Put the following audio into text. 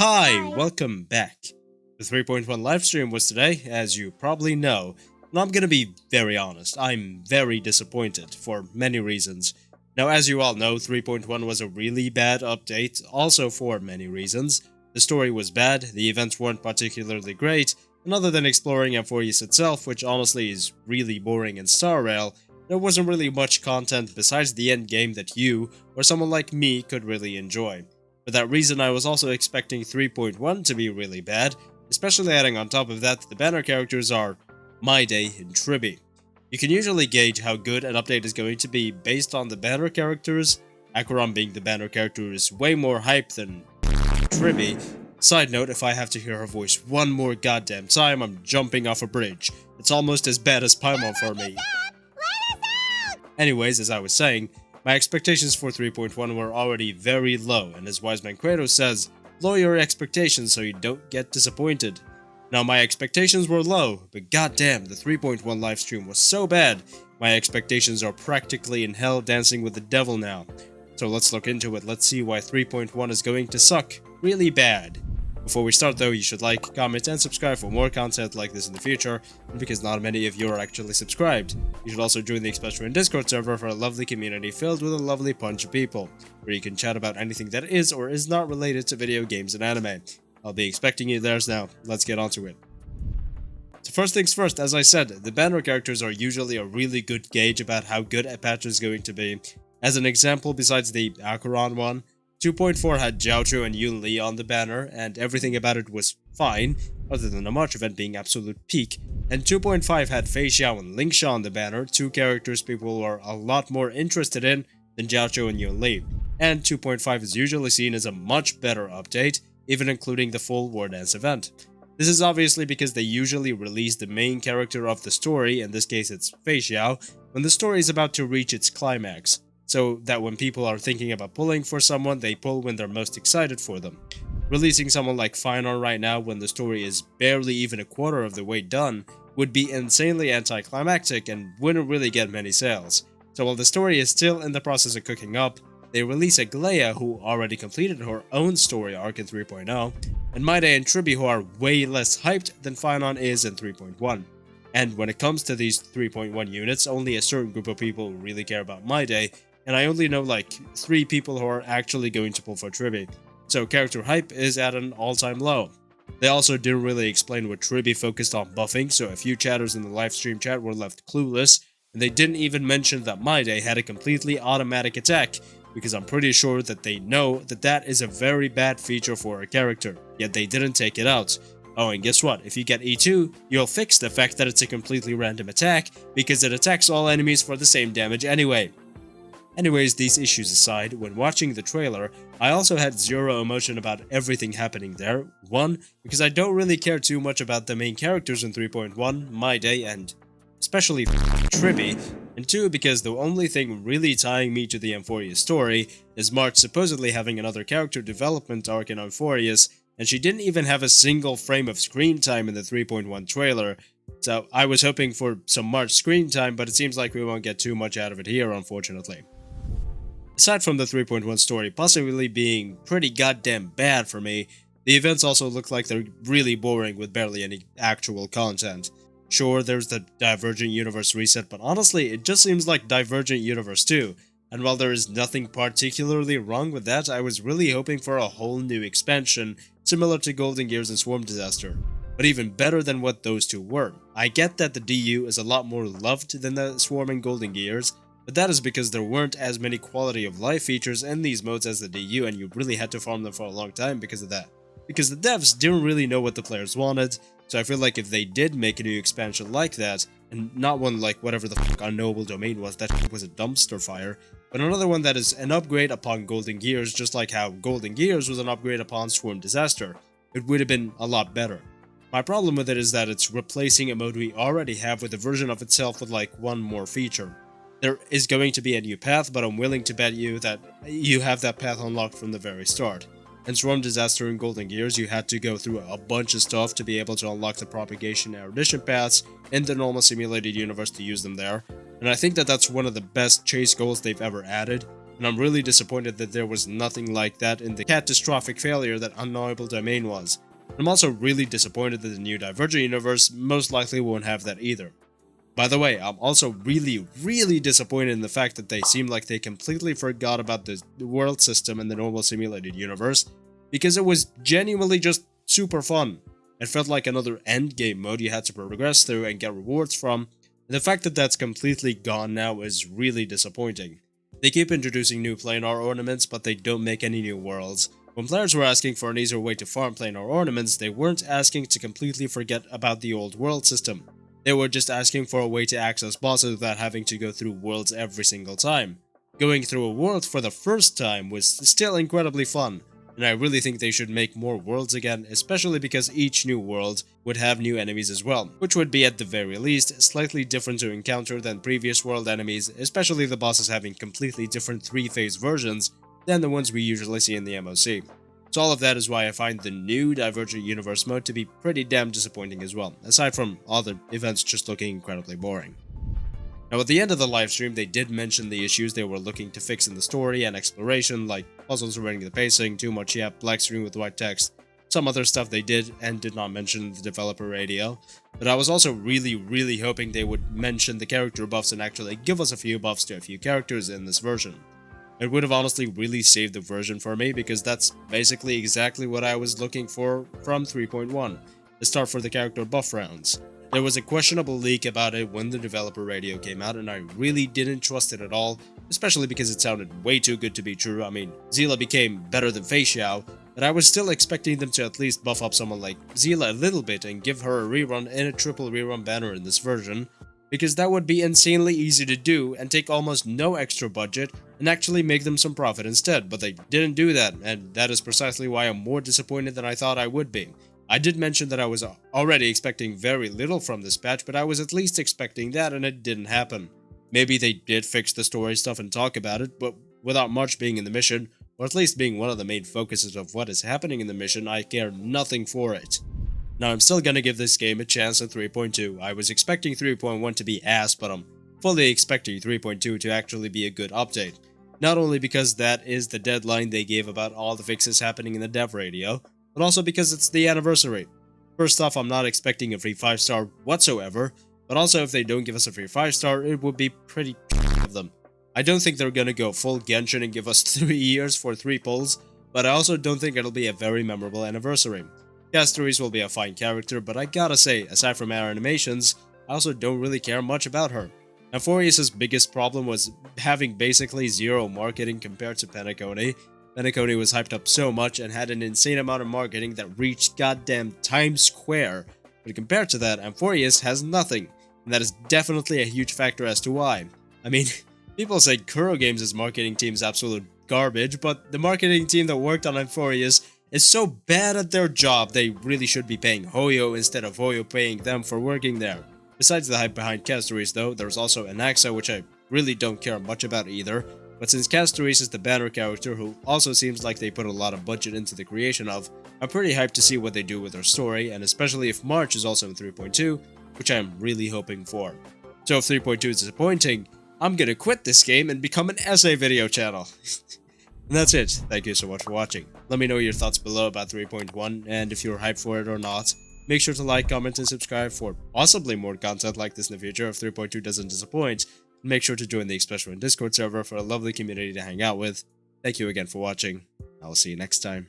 Hi, welcome back. The 3.1 livestream was today, as you probably know, and I'm gonna be very honest, I'm very disappointed for many reasons. Now, as you all know, 3.1 was a really bad update, also for many reasons. The story was bad, the events weren't particularly great, and other than exploring Amphorius itself, which honestly is really boring in Star Rail, there wasn't really much content besides the end game that you, or someone like me, could really enjoy. For that reason, I was also expecting 3.1 to be really bad, especially adding on top of that the banner characters are My Day and Tribby. You can usually gauge how good an update is going to be based on the banner characters. Acheron being the banner character is way more hype than Tribby. Side note, if I have to hear her voice one more goddamn time, I'm jumping off a bridge. It's almost as bad as Paimon for me. Anyways, as I was saying, my expectations for 3.1 were already very low, and as Wiseman Kratos says, lower your expectations so you don't get disappointed. Now my expectations were low, but goddamn, the 3.1 livestream was so bad, my expectations are practically in hell dancing with the devil now. So let's look into it, let's see why 3.1 is going to suck really bad. Before we start though, you should like, comment, and subscribe for more content like this in the future, and because not many of you are actually subscribed. You should also join the Express Discord server for a lovely community filled with a lovely bunch of people, where you can chat about anything that is or is not related to video games and anime. I'll be expecting you there now, let's get onto it. So first things first, as I said, the banner characters are usually a really good gauge about how good a patch is going to be. As an example, besides the Acheron one, 2.4 had Jiaochu and Yun Li on the banner, and everything about it was fine, other than the March event being absolute peak. And 2.5 had Fei Xiao and Ling Sha on the banner, two characters people are a lot more interested in than Jiaochu and Yun Li. And 2.5 is usually seen as a much better update, even including the full War Dance event. This is obviously because they usually release the main character of the story, in this case it's Fei Xiao, when the story is about to reach its climax, so that when people are thinking about pulling for someone, they pull when they're most excited for them. Releasing someone like Final right now when the story is barely even a quarter of the way done would be insanely anticlimactic and wouldn't really get many sales. So while the story is still in the process of cooking up, they release Aglaia, who already completed her own story arc in 3.0, and My Day and Tribby, who are way less hyped than Finon is in 3.1. And when it comes to these 3.1 units, only a certain group of people really care about My Day, and I only know like 3 people who are actually going to pull for Tribby, so character hype is at an all-time low. They also didn't really explain what Tribby focused on buffing, so a few chatters in the livestream chat were left clueless, and they didn't even mention that My Day had a completely automatic attack, because I'm pretty sure that they know that that is a very bad feature for a character, yet they didn't take it out. Oh, and guess what? If you get E2, you'll fix the fact that it's a completely random attack, because it attacks all enemies for the same damage anyway. Anyways, these issues aside, when watching the trailer, I also had zero emotion about everything happening there. 1, because I don't really care too much about the main characters in 3.1, My Day, and especially Tribby, and 2, because the only thing really tying me to the Amphorius story is March supposedly having another character development arc in Amphorius, and she didn't even have a single frame of screen time in the 3.1 trailer, so I was hoping for some March screen time, but it seems like we won't get too much out of it here, unfortunately. Aside from the 3.1 story possibly being pretty goddamn bad for me, the events also look like they're really boring with barely any actual content. Sure, there's the Divergent Universe reset, but honestly, it just seems like Divergent Universe 2, and while there is nothing particularly wrong with that, I was really hoping for a whole new expansion, similar to Golden Gears and Swarm Disaster, but even better than what those two were. I get that the DU is a lot more loved than the Swarm and Golden Gears, but that is because there weren't as many quality of life features in these modes as the DU, and you really had to farm them for a long time because of that. Because the devs didn't really know what the players wanted, so I feel like if they did make a new expansion like that, and not one like whatever the fuck Unknowable Domain was, that was a dumpster fire, but another one that is an upgrade upon Golden Gears, just like how Golden Gears was an upgrade upon Swarm Disaster, it would have been a lot better. My problem with it is that it's replacing a mode we already have with a version of itself with like one more feature. There is going to be a new path, but I'm willing to bet you that you have that path unlocked from the very start. In Swarm Disaster and Golden Gears, you had to go through a bunch of stuff to be able to unlock the Propagation Erudition paths in the normal simulated universe to use them there, and I think that that's one of the best chase goals they've ever added, and I'm really disappointed that there was nothing like that in the catastrophic failure that Unknowable Domain was. I'm also really disappointed that the new Divergent universe most likely won't have that either. By the way, I'm also really disappointed in the fact that they seem like they completely forgot about the world system in the normal simulated universe, because it was genuinely just super fun. It felt like another endgame mode you had to progress through and get rewards from, and the fact that that's completely gone now is really disappointing. They keep introducing new planar ornaments, but they don't make any new worlds. When players were asking for an easier way to farm planar ornaments, they weren't asking to completely forget about the old world system. They were just asking for a way to access bosses without having to go through worlds every single time. Going through a world for the first time was still incredibly fun, and I really think they should make more worlds again, especially because each new world would have new enemies as well, which would be at the very least slightly different to encounter than previous world enemies, especially the bosses having completely different 3-phase versions than the ones we usually see in the MOC. So all of that is why I find the new Divergent Universe mode to be pretty damn disappointing as well, aside from all the events just looking incredibly boring. Now at the end of the livestream, they did mention the issues they were looking to fix in the story and exploration, like puzzles ruining the pacing, too much black screen with white text, some other stuff they did and did not mention in the developer radio. But I was also really hoping they would mention the character buffs and actually give us a few buffs to a few characters in this version. It would have honestly really saved the version for me, because that's basically exactly what I was looking for from 3.1, the start for the character buff rounds. There was a questionable leak about it when the developer radio came out, and I really didn't trust it at all, especially because it sounded way too good to be true. I mean, Zila became better than Fei Xiao, but I was still expecting them to at least buff up someone like Zila a little bit and give her a rerun and a triple rerun banner in this version, because that would be insanely easy to do and take almost no extra budget and actually make them some profit instead, but they didn't do that, and that is precisely why I'm more disappointed than I thought I would be. I did mention that I was already expecting very little from this patch, but I was at least expecting that, and it didn't happen. Maybe they did fix the story stuff and talk about it, but without much being in the mission, or at least being one of the main focuses of what is happening in the mission, I care nothing for it. Now, I'm still gonna give this game a chance at 3.2. I was expecting 3.1 to be ass, but I'm fully expecting 3.2 to actually be a good update. Not only because that is the deadline they gave about all the fixes happening in the dev radio, but also because it's the anniversary. First off, I'm not expecting a free 5-star whatsoever, but also if they don't give us a free 5-star, it would be pretty of them. I don't think they're gonna go full Genshin and give us 3 years for 3 pulls, but I also don't think it'll be a very memorable anniversary. Castoris will be a fine character, but I gotta say, aside from our animations, I also don't really care much about her. Amphorius' biggest problem was having basically zero marketing compared to Penacony. Penacony was hyped up so much and had an insane amount of marketing that reached goddamn Times Square, but compared to that, Amphorius has nothing, and that is definitely a huge factor as to why. I mean, people say Kuro Games' marketing team's absolute garbage, but the marketing team that worked on Amphorius is so bad at their job, they really should be paying Hoyo instead of Hoyo paying them for working there. Besides the hype behind Castoris though, there's also Anaxa, which I really don't care much about either, but since Castoris is the banner character who also seems like they put a lot of budget into the creation of, I'm pretty hyped to see what they do with her story, and especially if March is also in 3.2, which I am really hoping for. So if 3.2 is disappointing, I'm gonna quit this game and become an essay video channel. And that's it. Thank you so much for watching. Let me know your thoughts below about 3.1 and if you're hyped for it or not. Make sure to like, comment, and subscribe for possibly more content like this in the future if 3.2 doesn't disappoint. And make sure to join the Expression Discord server for a lovely community to hang out with. Thank you again for watching. I will see you next time.